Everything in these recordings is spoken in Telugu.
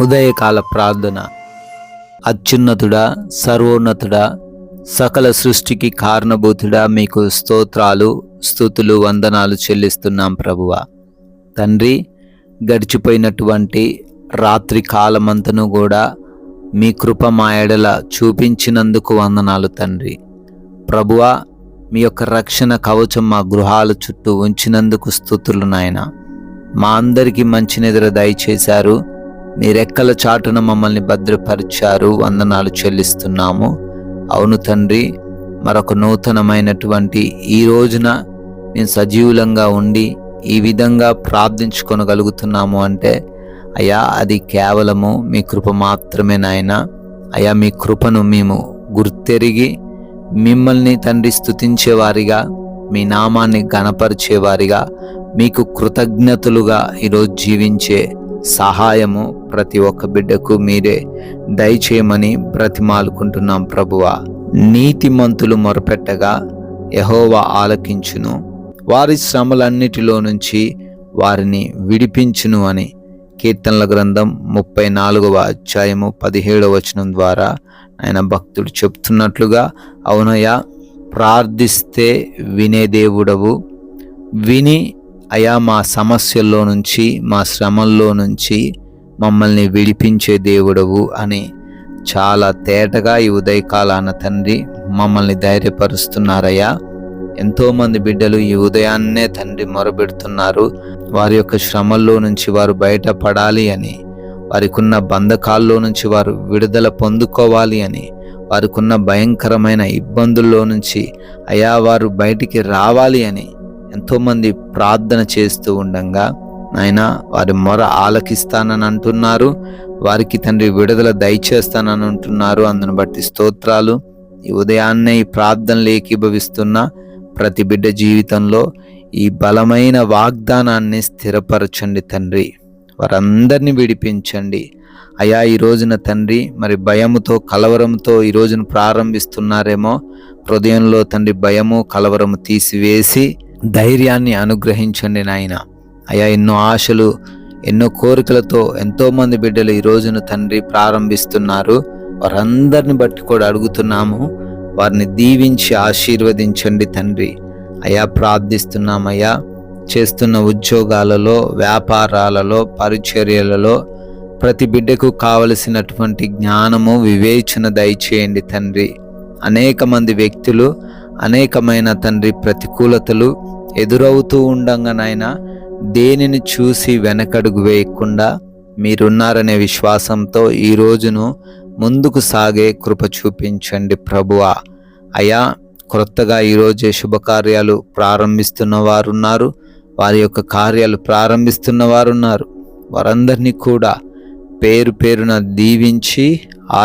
ఉదయకాల ప్రార్థన. అత్యున్నతుడా, సర్వోన్నతుడా, సకల సృష్టికి కారణభూతుడా, మీకు స్తోత్రాలు, స్తుతులు, వందనాలు చెల్లిస్తున్నాం ప్రభువా. తండ్రి, గడిచిపోయినటువంటి రాత్రి కాలమంతను కూడా మీ కృప మా ఎడల చూపించినందుకు వందనాలు తండ్రి. ప్రభువా, మీ యొక్క రక్షణ కవచం మా గృహాల చుట్టూ ఉంచినందుకు స్తుతులు నాయన. మా అందరికీ మంచి నిద్ర దయచేశారు. మీ రెక్కల చాటున మమ్మల్ని భద్రపరిచారు. వందనాలు చెల్లిస్తున్నాము. అవును తండ్రి, మరొక నూతనమైనటువంటి ఈ రోజున మేము సజీవులంగా ఉండి ఈ విధంగా ప్రార్థించుకొనగలుగుతున్నాము అంటే అయ్యా, అది కేవలము మీ కృప మాత్రమే నాయన. అయ్యా, మీ కృపను మేము గుర్తెరిగి మిమ్మల్ని తండ్రి స్తుతించేవారిగా, మీ నామాన్ని గణపరిచేవారిగా, మీకు కృతజ్ఞతలుగా ఈరోజు జీవించే సహాయము ప్రతి ఒక్క బిడ్డకు మీరే దయచేయమని బ్రతిమాలుకుంటున్నాం ప్రభువా. నీతిమంతులు మొరపెట్టగా యెహోవా ఆలకించును, వారి శ్రమలన్నిటిలో నుంచి వారిని విడిపించును అని కీర్తనల గ్రంథం 34వ అధ్యాయము 17వ వచనం ద్వారా ఆయన భక్తుడు చెప్తున్నట్లుగా, అవునయ్యా, ప్రార్థిస్తే వినే దేవుడవు, విని అయా మా సమస్యల్లో నుంచి, మా శ్రమల్లో నుంచి మమ్మల్ని విడిపించే దేవుడవు అని చాలా తేటగా ఈ ఉదయకాలాన తండ్రి మమ్మల్ని ధైర్యపరుస్తున్నారయ్యా. ఎంతోమంది బిడ్డలు ఈ ఉదయాన్నే తండ్రి మొరబెడుతున్నారు. వారి యొక్క శ్రమల్లో నుంచి వారు బయటపడాలి అని, వారికున్న బంధకాల్లో నుంచి వారు విడుదల పొందుకోవాలి అని, వారికున్న భయంకరమైన ఇబ్బందుల్లో నుంచి అయా వారు బయటికి రావాలి అని ఎంతోమంది ప్రార్థన చేస్తూ ఉండగా నాయన వారి మొర ఆలకిస్తానని అంటున్నారు. వారికి తండ్రి విడుదల దయచేస్తానని అంటున్నారు. అందును బట్టి స్తోత్రాలు. ఈ ఉదయాన్నే ఈ ప్రార్థనలు ఏకీభవిస్తున్న ప్రతి బిడ్డ జీవితంలో ఈ బలమైన వాగ్దానాన్ని స్థిరపరచండి తండ్రి. వారందరినీ విడిపించండి అయా. ఈ రోజున తండ్రి మరి భయముతో, కలవరంతో ఈ రోజును ప్రారంభిస్తున్నారేమో. హృదయంలో తండ్రి భయము, కలవరము తీసివేసి ధైర్యాన్ని అనుగ్రహించండి నాయన. అయా, ఎన్నో ఆశలు, ఎన్నో కోరికలతో ఎంతోమంది బిడ్డలు ఈ రోజును తండ్రి ప్రారంభిస్తున్నారు. వారందరిని బట్టి కూడా అడుగుతున్నాము, వారిని దీవించి ఆశీర్వదించండి తండ్రి. అయా, ప్రార్థిస్తున్నామయ్యా. చేస్తున్న ఉద్యోగాలలో, వ్యాపారాలలో, పరిచర్యలలో ప్రతి బిడ్డకు కావలసినటువంటి జ్ఞానము, వివేచన దయచేయండి తండ్రి. అనేక మంది వ్యక్తులు, అనేకమైన తండ్రి ప్రతికూలతలు ఎదురవుతూ ఉండంగానైనా దేనిని చూసి వెనకడుగు వేయకుండా మీరున్నారనే విశ్వాసంతో ఈ రోజును ముందుకు సాగే కృప చూపించండి ప్రభువా. అయా, క్రొత్తగా ఈరోజే శుభకార్యాలు ప్రారంభిస్తున్న వారున్నారు, వారి యొక్క కార్యాలు ప్రారంభిస్తున్న వారున్నారు. వారందరినీ కూడా పేరు పేరున దీవించి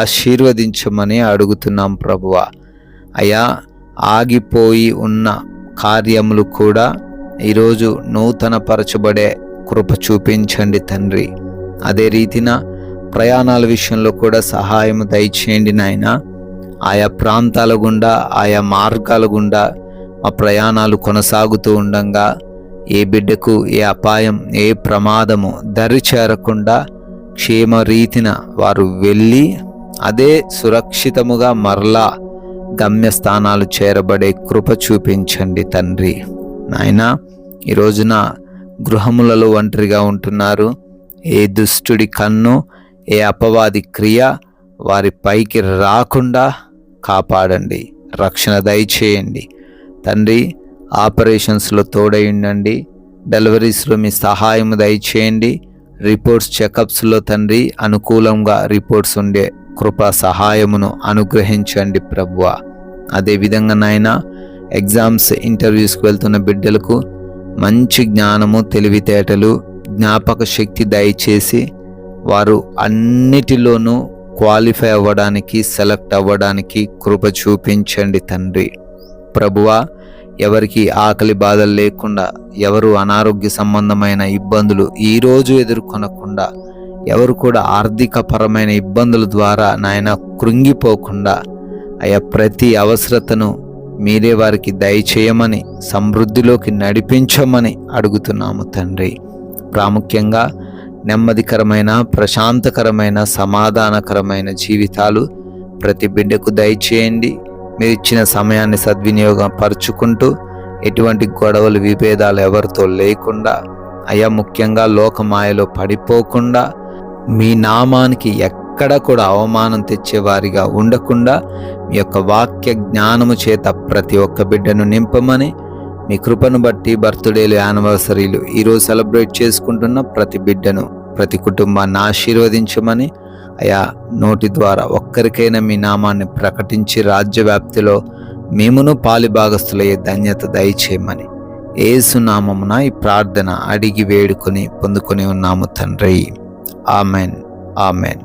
ఆశీర్వదించమని అడుగుతున్నాం ప్రభువా. అయా, ఆగిపోయి ఉన్న కార్యములు కూడా ఈరోజు నూతనపరచబడే కృప చూపించండి తండ్రి. అదే రీతిన ప్రయాణాల విషయంలో కూడా సహాయం దయచేయండి నాయన. ఆయా ప్రాంతాల గుండా, ఆయా మార్గాల గుండా మా ప్రయాణాలు కొనసాగుతూ ఉండంగా ఏ బిడ్డకు ఏ అపాయం, ఏ ప్రమాదము దరి చేరకుండా క్షేమ రీతిన వారు వెళ్ళి అదే సురక్షితముగా మరలా గమ్యస్థానాలు చేరబడే కృప చూపించండి తండ్రి. నాయన, ఈ రోజున గృహములలో ఒంటరిగా ఉంటున్నారు. ఏ దుష్టుడి కన్ను, ఏ అపవాది క్రియ వారి పైకి రాకుండా కాపాడండి, రక్షణ దయచేయండి తండ్రి. ఆపరేషన్స్లో తోడై ఉండండి, డెలివరీస్లో మీ సహాయం దయచేయండి. రిపోర్ట్స్, చెకప్స్లో తండ్రి అనుకూలంగా రిపోర్ట్స్ ఉండే కృపా సహాయమును అనుగ్రహించండి ప్రభువా. అదేవిధంగా నాయన, ఎగ్జామ్స్, ఇంటర్వ్యూస్కి వెళ్తున్న బిడ్డలకు మంచి జ్ఞానము, తెలివితేటలు, జ్ఞాపక శక్తి దయచేసి వారు అన్నిటిలోనూ క్వాలిఫై అవ్వడానికి, సెలెక్ట్ అవ్వడానికి కృప చూపించండి తండ్రి. ప్రభువా, ఎవరికి ఆకలి బాధలు లేకుండా, ఎవరు అనారోగ్య సంబంధమైన ఇబ్బందులు ఈరోజు ఎదుర్కొనకుండా, ఎవరు కూడా ఆర్థిక పరమైన ఇబ్బందుల ద్వారా నాయన కృంగిపోకుండా అయా ప్రతి అవసరతను మీరే వారికి దయచేయమని, సమృద్ధిలోకి నడిపించమని అడుగుతున్నాము తండ్రి. ప్రాముఖ్యంగా నెమ్మదికరమైన, ప్రశాంతకరమైన, సమాధానకరమైన జీవితాలు ప్రతి బిడ్డకు దయచేయండి. మీరు ఇచ్చిన సమయాన్ని సద్వినియోగం పరుచుకుంటూ ఎటువంటి గొడవలు, విభేదాలు ఎవరితో లేకుండా, అయ్యా ముఖ్యంగా లోకమాయలో పడిపోకుండా, మీ నామానికి ఎక్కడ కూడా అవమానం తెచ్చేవారిగా ఉండకుండా మీ యొక్క వాక్య జ్ఞానము చేత ప్రతి ఒక్క బిడ్డను నింపమని, మీ కృపను బట్టి బర్త్డేలు, యానివర్సరీలు ఈరోజు సెలబ్రేట్ చేసుకుంటున్న ప్రతి బిడ్డను, ప్రతి కుటుంబాన్ని ఆశీర్వదించమని, అయా నోటి ద్వారా ఒక్కరికైనా మీ నామాన్ని ప్రకటించి రాజ్యవ్యాప్తిలో మేమును పాలిభాగస్తులయ్యే ధన్యత దయచేయమని యేసు నామమున ఈ ప్రార్థన అడిగి వేడుకొని పొందుకొని ఉన్నాము తండ్రి. Amen, amen.